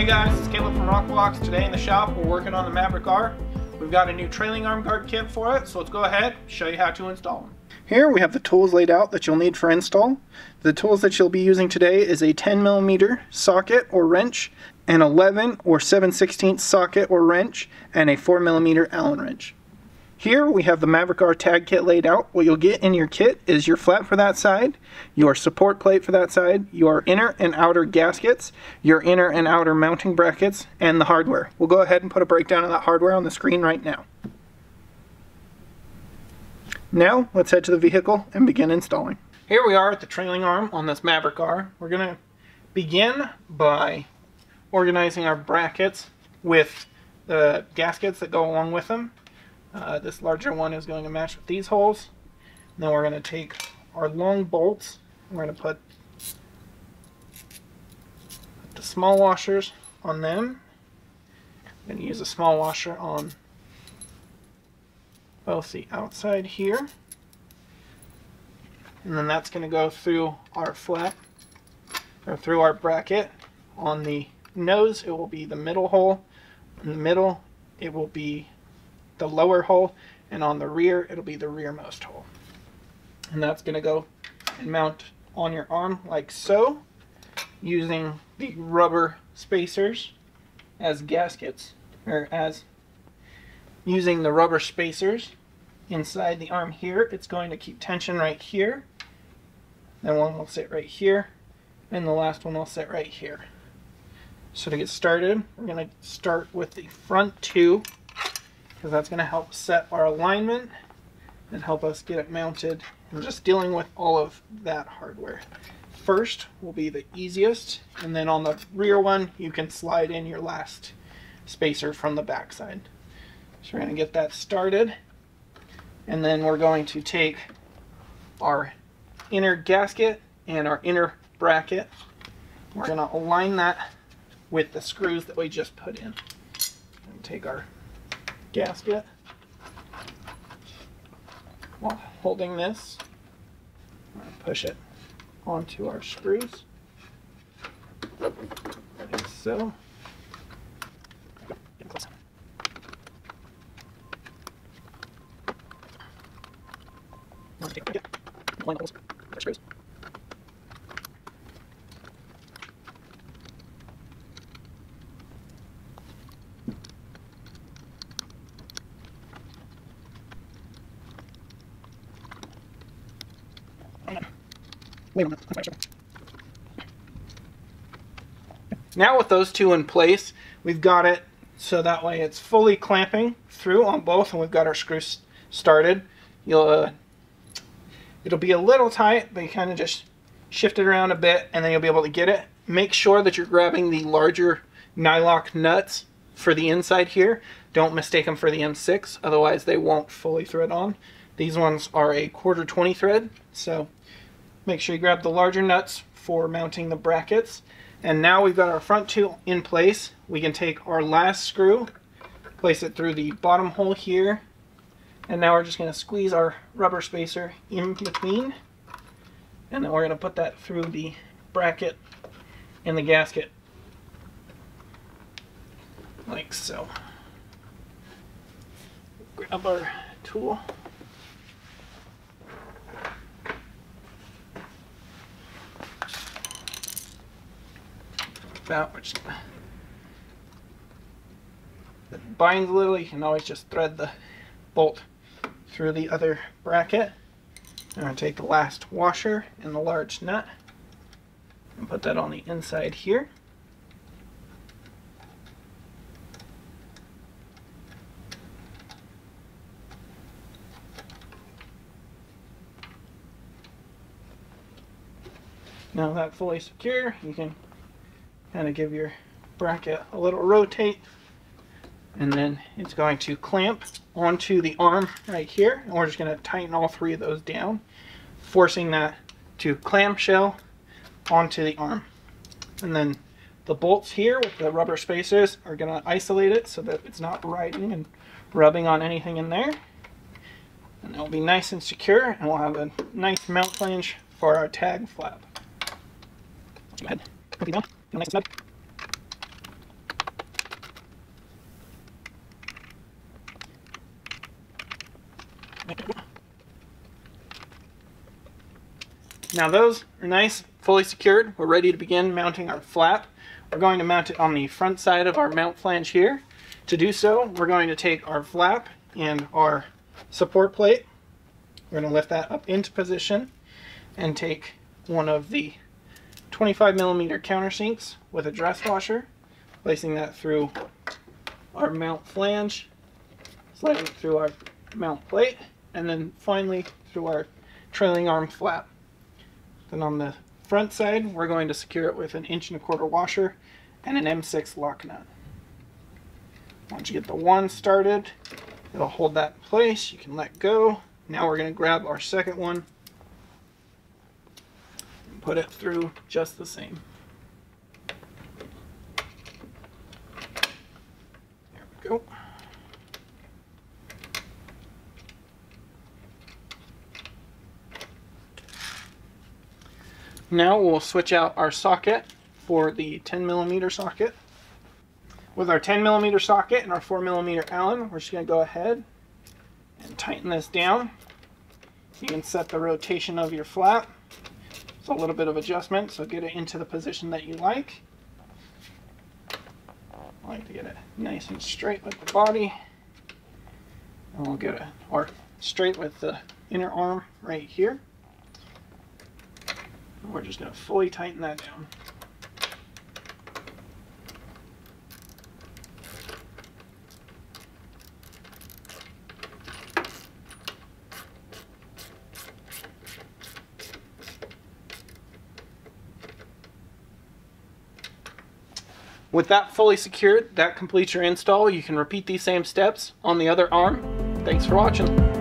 Hey guys, it's Caleb from Rokblokz. Today in the shop we're working on the Maverick R. We've got a new trailing arm guard kit for it, so let's go ahead and show you how to install them. Here we have the tools laid out that you'll need for install. The tools that you'll be using today is a 10mm socket or wrench, an 11 or 7/16 socket or wrench, and a 4mm Allen wrench. Here we have the Maverick R tag kit laid out. What you'll get in your kit is your flat for that side, your support plate for that side, your inner and outer gaskets, your inner and outer mounting brackets, and the hardware. We'll go ahead and put a breakdown of that hardware on the screen right now. Now let's head to the vehicle and begin installing. Here we are at the trailing arm on this Maverick R. We're going to begin by organizing our brackets with the gaskets that go along with them. This larger one is going to match with these holes. And then we're going to take our long bolts. We're going to put the small washers on them. I'm going to use a small washer on both the outside here. And then that's going to go through our flat, or through our bracket. On the nose, it will be the middle hole. In the middle, it will be the lower hole, and on the rear it'll be the rearmost hole. And that's going to go and mount on your arm like so, using the rubber spacers as gaskets, or as using the rubber spacers inside the arm here. It's going to keep tension right here, then one will sit right here, and the last one will sit right here. So to get started, we're going to start with the front two, because that's going to help set our alignment and help us get it mounted. And just dealing with all of that hardware. First will be the easiest, and then on the rear one you can slide in your last spacer from the back side. So we're going to get that started, and then we're going to take our inner gasket and our inner bracket. We're going to align that with the screws that we just put in. And take our gasket while holding this. I'm going to push it onto our screws like so. Screws. Now with those two in place, we've got it so that way it's fully clamping through on both, and we've got our screws started. It'll be a little tight, but you kind of just shift it around a bit and then you'll be able to get it. Make sure that you're grabbing the larger nylock nuts for the inside here. Don't mistake them for the M6, otherwise they won't fully thread on. These ones are a 1/4 20 thread, so make sure you grab the larger nuts for mounting the brackets. And now we've got our front two in place. We can take our last screw, place it through the bottom hole here, and now we're just going to squeeze our rubber spacer in between, and then we're going to put that through the bracket and the gasket like so. Grab our tool. Which it binds a little. You can always just thread the bolt through the other bracket. I'm going to take the last washer and the large nut and put that on the inside here. Now that's fully secure, you can kind of give your bracket a little rotate, and then it's going to clamp onto the arm right here, and we're just going to tighten all three of those down, forcing that to clamshell onto the arm. And then the bolts here with the rubber spacers are going to isolate it so that it's not riding and rubbing on anything in there. And it'll be nice and secure, and we'll have a nice mount flange for our tag flap. Go ahead. Nice and snug. Now those are nice, fully secured. We're ready to begin mounting our flap. We're going to mount it on the front side of our mount flange here. To do so, we're going to take our flap and our support plate. We're going to lift that up into position and take one of the 25mm countersinks with a dress washer, placing that through our mount flange, sliding it through our mount plate, and then finally through our trailing arm flap. Then on the front side, we're going to secure it with an 1¼ inch washer and an M6 lock nut. Once you get the one started, it'll hold that in place. You can let go. Now we're going to grab our second one and put it through just the same. There we go. Now we'll switch out our socket for the 10mm socket. With our 10mm socket and our 4mm Allen, we're just going to go ahead and tighten this down. You can set the rotation of your flap. It's a little bit of adjustment, so get it into the position that you like. I like to get it nice and straight with the body. And we'll get it straight with the inner arm right here. We're just going to fully tighten that down. With that fully secured, that completes your install. You can repeat these same steps on the other arm. Thanks for watching.